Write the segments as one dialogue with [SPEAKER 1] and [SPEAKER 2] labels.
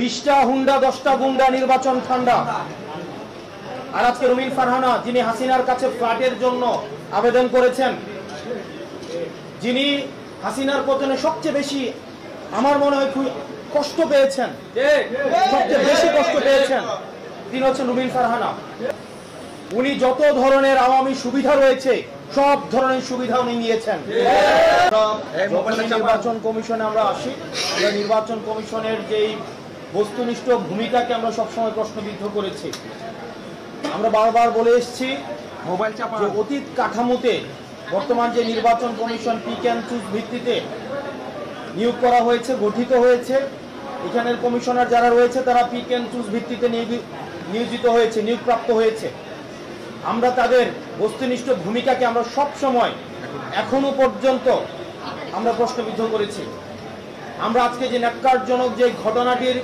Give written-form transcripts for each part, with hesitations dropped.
[SPEAKER 1] 20টা Honda 10টা গুন্ডা নির্বাচন ঠান্ডা। আর আজকে রুমিন ফারহানা যিনি হাসিনার কাছে ফ্ল্যাটের জন্য আবেদন করেছেন, যিনি হাসিনার পতনে সবচেয়ে বেশি আমার মনে হয় কষ্ট পেয়েছেন, সবচেয়ে বেশি কষ্ট পেয়েছেন, তিনি হচ্ছেন রুমিন ফারহানা। উনি যত ধরনের আওয়ামী সুবিধা রয়েছে সব ধরনের সুবিধা উনি নিয়েছেন। নির্বাচন কমিশনে আমরা আসি, আমরা নির্বাচন কমিশনের যেই বস্তুনিষ্ঠ ভূমিকাকে আমরা সবসময় প্রশ্নবিদ্ধ করেছি। আমরা বারবার বলে এসেছি যে অতীত কাঠামোতে বর্তমান যে নির্বাচন কমিশন পিক অ্যান্ড চুজ ভিত্তিতে নিয়োগ করা হয়েছে, গঠিত হয়েছে, এখানের কমিশনার যারা রয়েছে তারা পিক অ্যান্ড চুজ ভিত্তিতে নিয়োজিত হয়েছে, নিয়োগপ্রাপ্ত হয়েছে। আমরা তাদের বস্তুনিষ্ঠ ভূমিকাকে আমরা সব সময় এখনো পর্যন্ত আমরা প্রশ্নবিদ্ধ করেছি। আমরা আজকে যে ন্যাক্কারজনক যে ঘটনাটির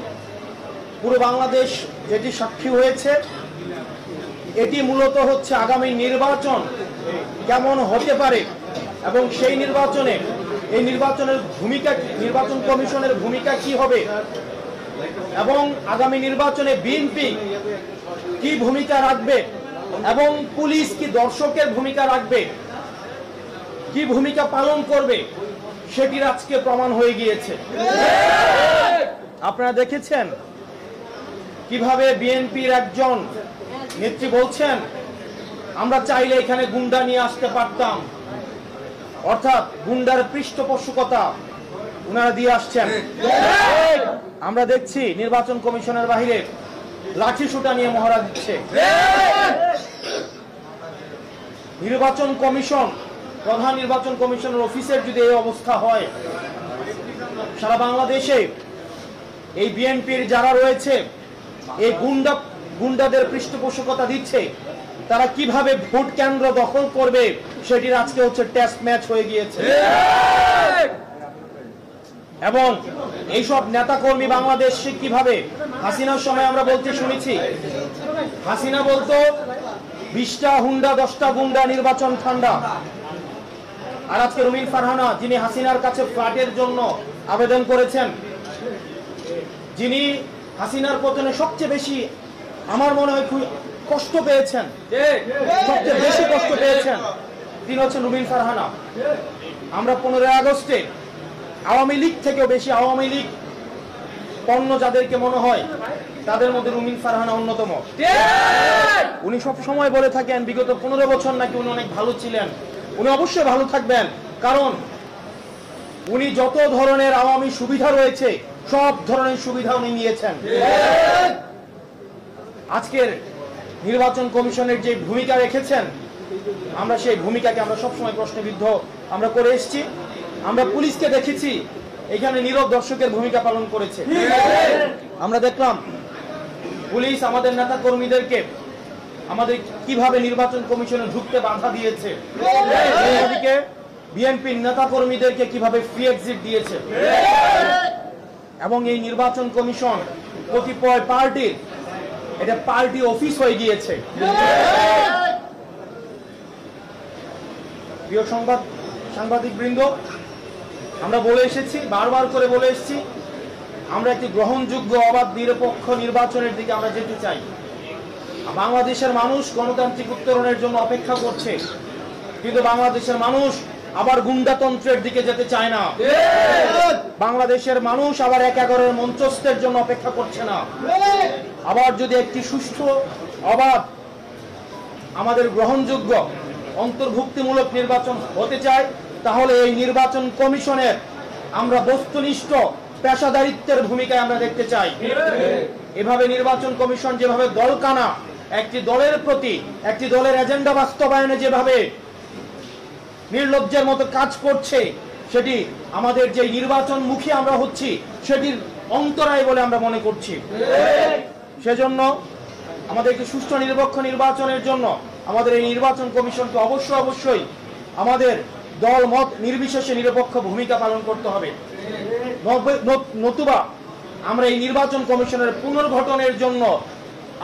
[SPEAKER 1] পুরো বাংলাদেশ যেটি সাক্ষী হয়েছে, এটি মূলত হচ্ছে আগামী নির্বাচন কেমন হতে পারে এবং সেই নির্বাচনে এই নির্বাচনের ভূমিকা, নির্বাচন কমিশনের ভূমিকা কি হবে এবং আগামী নির্বাচনে বিএনপি কি ভূমিকা রাখবে এবং পুলিশ কি দর্শকের ভূমিকা রাখবে, কি ভূমিকা পালন করবে, সেটির আজকে প্রমাণ হয়ে গিয়েছে। আপনারা দেখেছেন কিভাবে বিএনপির একজন নেত্রী বলছেন আমরা চাইলে এখানে গুন্ডা নিয়ে আসতে পারতাম, অর্থাৎ গুন্ডার পৃষ্ঠপোষকতা উনারা দিয়ে আসছেন। আমরা দেখছি নির্বাচন কমিশনের বাহিরে লাঠি সোঁটা নিয়ে মহড়া দিচ্ছে। নির্বাচন কমিশন, প্রধান নির্বাচন কমিশনের অফিসের যদি এই অবস্থা হয়, সারা বাংলাদেশে এই বিএনপির যারা রয়েছে এই গুন্ডাদের পৃষ্ঠপোষকতা দিচ্ছে, তারা কিভাবে ভোট কেন্দ্র দখল করবে সেটির আজকে হচ্ছে টেস্ট ম্যাচ হয়ে গিয়েছে। এবং এইসব নেতাকর্মী বাংলাদেশে কিভাবে হাসিনার সময় আমরা বলতে শুনেছি, হাসিনা বলতো 20টা হুন্ডা 10টা গুন্ডা নির্বাচন ঠান্ডা। আর আজকে রুমিন ফারহানা যিনি হাসিনার কাছে ফ্ল্যাটের জন্য আবেদন করেছেন, যিনি হাসিনার পতনে সবচেয়ে বেশি আমার মনে হয় কষ্ট পেয়েছেন, সবচেয়ে বেশি কষ্ট পেয়েছেন, তিনি হচ্ছেন রুমিন ফারহানা। আমরা 15 আগস্টে আওয়ামী লীগ থেকেও বেশি আওয়ামী লীগ পণ্য যাদেরকে মনে হয় তাদের মধ্যে রুমিন ফারহানা অন্যতম। উনি সব সময় বলে থাকেন বিগত 15 বছর নাকি উনি অনেক ভালো ছিলেন। উনি অবশ্যই ভালো থাকবেন, কারণ উনি যত ধরনের আওয়ামী সুবিধা রয়েছে সব ধরনের সুবিধা উনি নিয়েছেন। আজকের নির্বাচন কমিশনের যে ভূমিকা রেখেছেন, আমরা সেই ভূমিকাকে আমরা সবসময় প্রশ্নবিদ্ধ আমরা করে এসেছি। আমরা পুলিশকে দেখেছি এখানে নীরব দর্শকের ভূমিকা পালন করেছে। আমরা দেখলাম পুলিশ আমাদের নেতা কর্মীদেরকে আমাদের কিভাবে নির্বাচন কমিশনে ঢুকতে বাধা দিয়েছে, বিএনপির নেতা কর্মীদেরকে কিভাবে ফ্রি এক্সিট দিয়েছে। এবং এই নির্বাচন কমিশন কতিপয় পার্টির এটা পার্টি অফিস হয়ে গিয়েছে। প্রিয় সাংবাদিক বৃন্দ, আমরা বলে এসেছি, বারবার করে বলে এসেছি, আমরা একটি গ্রহণযোগ্য অবাধ নিরপেক্ষ নির্বাচনের দিকে আমরা যেতে চাই। বাংলাদেশের মানুষ গণতান্ত্রিক উত্তরণের জন্য অপেক্ষা করছে, কিন্তু বাংলাদেশের মানুষ আবার গুন্ডাতন্ত্রের দিকে যেতে চায় না। বাংলাদেশের মানুষ আবার ১-১১ মঞ্চস্থের জন্য অপেক্ষা করছে না। আবার যদি একটি সুষ্ঠু, অবাধ, আমাদের গ্রহণযোগ্য অন্তর্ভুক্তিমূলক নির্বাচন হতে চায়, তাহলে এই নির্বাচন কমিশনের আমরা বস্তুনিষ্ঠ পেশাদারিত্বের ভূমিকায় আমরা দেখতে চাই। এভাবে নির্বাচন কমিশন যেভাবে দলকানা একটি দলের প্রতি, একটি দলের এজেন্ডা বাস্তবায়নে যেভাবে নির্লজ্জের মতো কাজ করছে, সেটি আমাদের যে নির্বাচনমুখী আমরা হচ্ছি সেটির অন্তরায় বলে আমরা মনে করছি। সেজন্য আমাদের একটি সুষ্ঠু নিরপেক্ষ নির্বাচনের জন্য আমাদের এই নির্বাচন কমিশনকে অবশ্যই আমাদের দল মত নির্বিশেষে নিরপেক্ষ ভূমিকা পালন করতে হবে। নতুবা আমরা এই নির্বাচন কমিশনের পুনর্গঠনের জন্য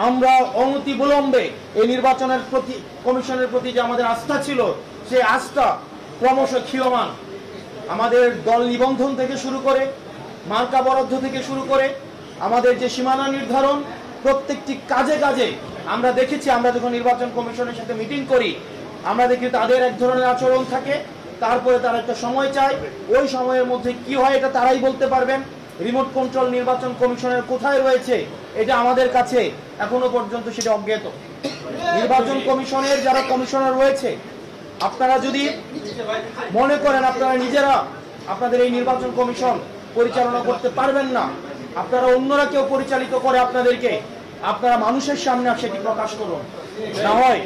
[SPEAKER 1] আমরা অনতিবিলম্বে এই নির্বাচনের প্রতি, কমিশনের প্রতি যে আমাদের আস্থা ছিল, সেই আস্থা ক্রমশ ক্ষীয়মান। আমাদের দল নিবন্ধন থেকে শুরু করে, মার্কা বরাদ্দ থেকে শুরু করে, আমাদের যে সীমানা নির্ধারণ, প্রত্যেকটি কাজে কাজে আমরা দেখেছি, আমরা যখন নির্বাচন কমিশনের সাথে মিটিং করি আমরা দেখি তাদের এক ধরনের আচরণ থাকে, তারপরে তারা একটা সময় চায়, ওই সময়ের মধ্যে কি হয় এটা তারাই বলতে পারবেন। রিমোট কন্ট্রোল নির্বাচন কমিশনের কোথায় রয়েছে এটা আমাদের কাছে এখনো পর্যন্ত সেটা অজ্ঞাত। নির্বাচন কমিশনের যারা কমিশনার রয়েছে, আপনারা যদি মনে করেন আপনারা নিজেরা আপনাদের এই নির্বাচন কমিশন পরিচালনা করতে পারবেন না, আপনারা অন্যরা কেউ পরিচালিত করে আপনাদেরকে, আপনারা মানুষের সামনে সেটি প্রকাশ করুন। না হয়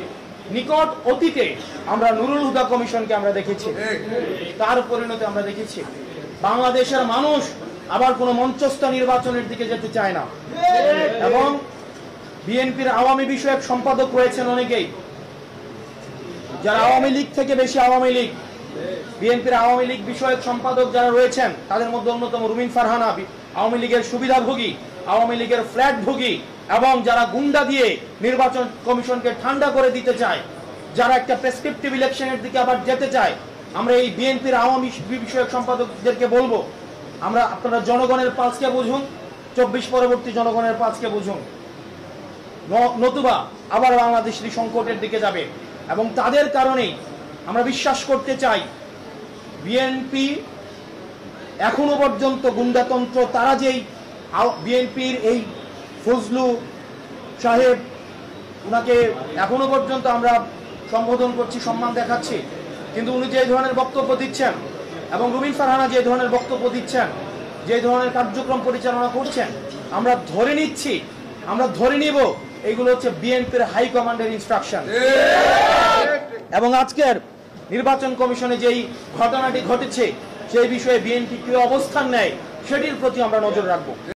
[SPEAKER 1] নিকট অতীতে আমরা নুরুল হুদা কমিশনকে আমরা দেখেছি, তার পরিণতি আমরা দেখেছি। বাংলাদেশের মানুষ আবার কোনো মঞ্চস্থ নির্বাচনের দিকে যেতে চায় না। এবং বিএনপির আওয়ামী বিষয়ক সম্পাদক রয়েছেন অনেকেই, যারা আওয়ামী লীগ থেকে বেশি আওয়ামী লীগ। বিএনপির আওয়ামী লীগ বিষয়ক সম্পাদক যারা রয়েছেন তাদের মধ্যে অন্যতম রুমিন ফারহানা, আওয়ামী লীগের সুবিধাভোগী, আওয়ামী লীগের ফ্ল্যাট ভোগী, এবং যারা গুন্ডা দিয়ে নির্বাচন কমিশনকে ঠান্ডা করে দিতে চায়, যারা একটা প্রেসক্রিপটিভ ইলেকশনের দিকে আবার যেতে চায়। আমরা এই বিএনপির আওয়ামী বিষয়ক সম্পাদকদেরকে বলবো, আপনারা জনগণের পালসকে বুঝুন, 24 পরবর্তী জনগণের পালসকে বুঝুন, নতুবা আবার বাংলাদেশ সংকটের দিকে যাবে। এবং তাদের কারণেই আমরা বিশ্বাস করতে চাই বিএনপি এখনো পর্যন্ত গুন্ডাতন্ত্র, তারা যেই বিএনপির এই ফজলু সাহেব, ওনাকে এখনো পর্যন্ত আমরা সম্বোধন করছি, সম্মান দেখাচ্ছি, কিন্তু উনি যে ধরনের বক্তব্য দিচ্ছেন এবং রুমিন ফারহানা যে ধরনের বক্তব্য দিচ্ছেন, যে ধরনের কার্যক্রম পরিচালনা করছেন, আমরা ধরে নিচ্ছি, আমরা ধরে নিব এইগুলো হচ্ছে বিএনপির হাই কমান্ডের ইনস্ট্রাকশন। এবং আজকের নির্বাচন কমিশনে যেই ঘটনাটি ঘটেছে সেই বিষয়ে বিএনপি কি অবস্থান নেয় সেটির প্রতি আমরা নজর রাখবো।